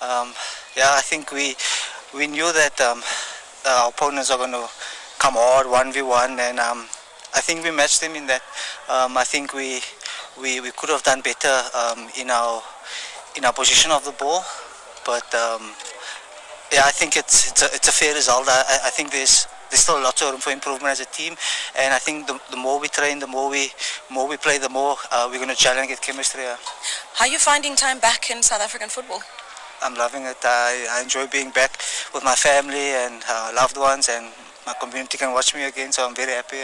Yeah, I think we knew that our opponents are going to come hard 1v1, and I think we matched them in that. I think we could have done better in our position of the ball, but yeah, I think it's a fair result. I think there's still a lot of room for improvement as a team, and I think the more we train, the more we play, the more we're going to challenge and get chemistry. How are you finding time back in South African football? I'm loving it. I enjoy being back with my family and loved ones, and my community can watch me again, so I'm very happy.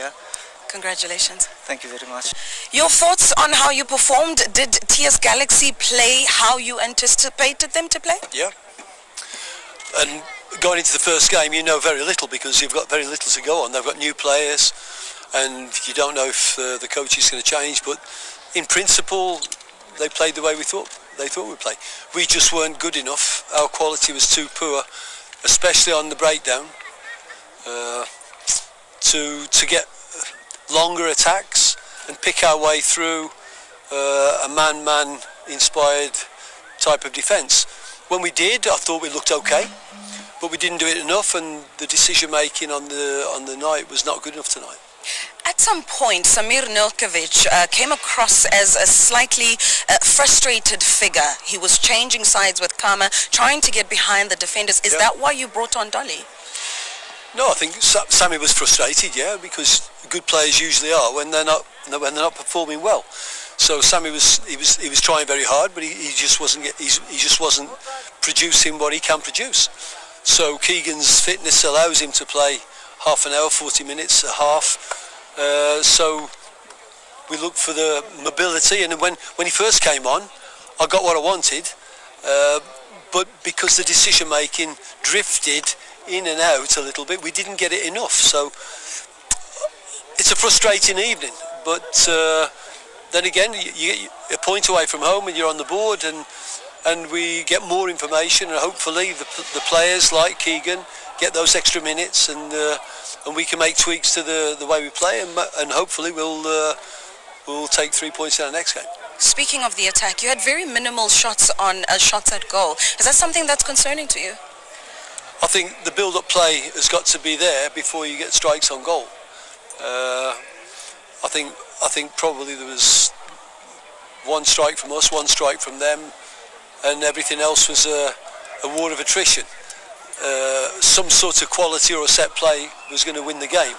Congratulations. Thank you very much. Your thoughts on how you performed? Did TS Galaxy play how you anticipated them to play? Yeah. And going into the first game, you know very little because you've got very little to go on. They've got new players, and you don't know if the coach is going to change. But in principle, they played the way they thought we'd play. We just weren't good enough. Our quality was too poor, especially on the breakdown, to get longer attacks and pick our way through a man-man inspired type of defence. When we did, I thought we looked okay, but we didn't do it enough, and the decision making on the night was not good enough tonight. At some point, Samir Nilkovic came across as a slightly frustrated figure. He was changing sides with Kaizer, trying to get behind the defenders. Is that why you brought on Dolly? No, I think Sammy was frustrated, yeah, because good players usually are when they're not performing well. So Sammy was trying very hard, but he just wasn't producing what he can produce. So Keegan's fitness allows him to play half an hour, 40 minutes, a half. So we looked for the mobility, and when he first came on, I got what I wanted, but because the decision making drifted in and out a little bit, we didn't get it enough. So it's a frustrating evening, but then again, you get a point away from home and you're on the board, and we get more information, and hopefully the players like Keegan get those extra minutes, and we can make tweaks to the way we play, and hopefully we'll take 3 points in our next game. Speaking of the attack, you had very minimal shots at goal. Is that something that's concerning to you? I think the build-up play has got to be there before you get strikes on goal. I think probably there was one strike from us, one strike from them, and everything else was a war of attrition. Some sort of quality or a set play was going to win the game,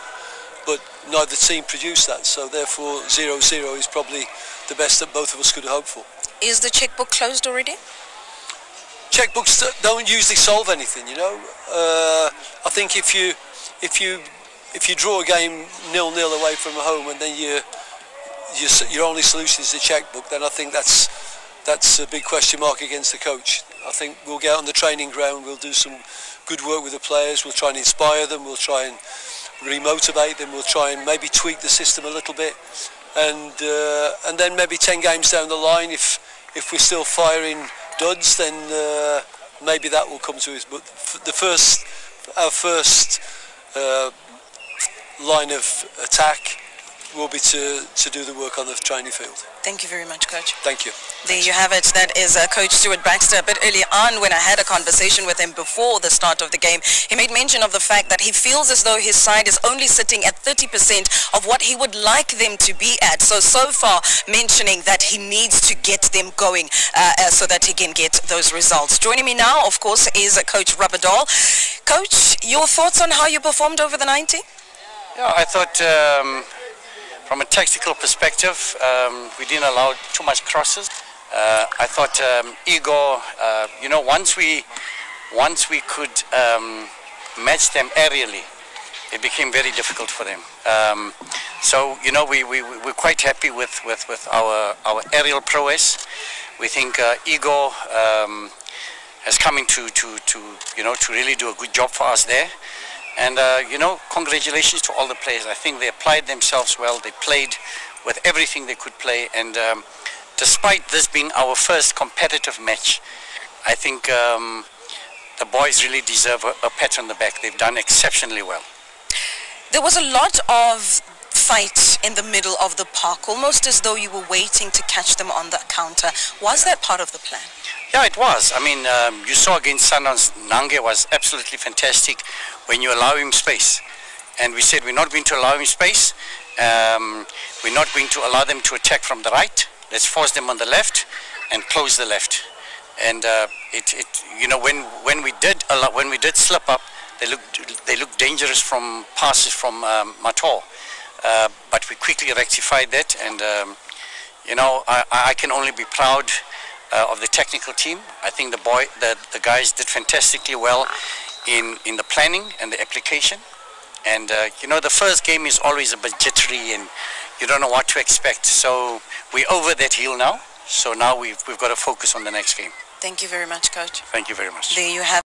but neither team produced that, so therefore 0-0 is probably the best that both of us could have hoped for. Is the checkbook closed already? Checkbooks don't usually solve anything, you know. I think if you draw a game 0-0 away from home, and then your only solution is the checkbook, then I think that's a big question mark against the coach. I think we'll get out on the training ground, we'll do some good work with the players, we'll try and inspire them, we'll try and remotivate them, we'll try and maybe tweak the system a little bit, and then maybe 10 games down the line, if we're still firing duds, then maybe that will come to us. But our first line of attack will be to do the work on the training field. Thank you very much, Coach. Thank you. There you have it. That is Coach Stuart Baxter. A bit early on, when I had a conversation with him before the start of the game, he made mention of the fact that he feels as though his side is only sitting at 30% of what he would like them to be at. So far, mentioning that he needs to get them going so that he can get those results. Joining me now, of course, is Coach Rabadol. Coach, your thoughts on how you performed over the 90? Yeah, I thought from a tactical perspective, we didn't allow too much crosses. I thought Igor, you know, once we could match them aerially, it became very difficult for them. So you know, we're quite happy with our aerial prowess. We think Igor has come in to really do a good job for us there. And, you know, congratulations to all the players. I think they applied themselves well. They played with everything they could play. And despite this being our first competitive match, I think the boys really deserve a pat on the back. They've done exceptionally well. There was a lot of fight in the middle of the park, almost as though you were waiting to catch them on the counter. Was that part of the plan? Yeah, it was. I mean, you saw against Sundowns, Nange was absolutely fantastic when you allow him space. And we said we're not going to allow him space. We're not going to allow them to attack from the right. Let's force them on the left and close the left. And when we did slip up, they looked dangerous from passes from Mator. But we quickly rectified that, and I can only be proud of the technical team. I think the guys did fantastically well in the planning and the application. And the first game is always a bit jittery, and you don't know what to expect. So we're over that hill now. So now we've got to focus on the next game. Thank you very much, Coach. Thank you very much. There you have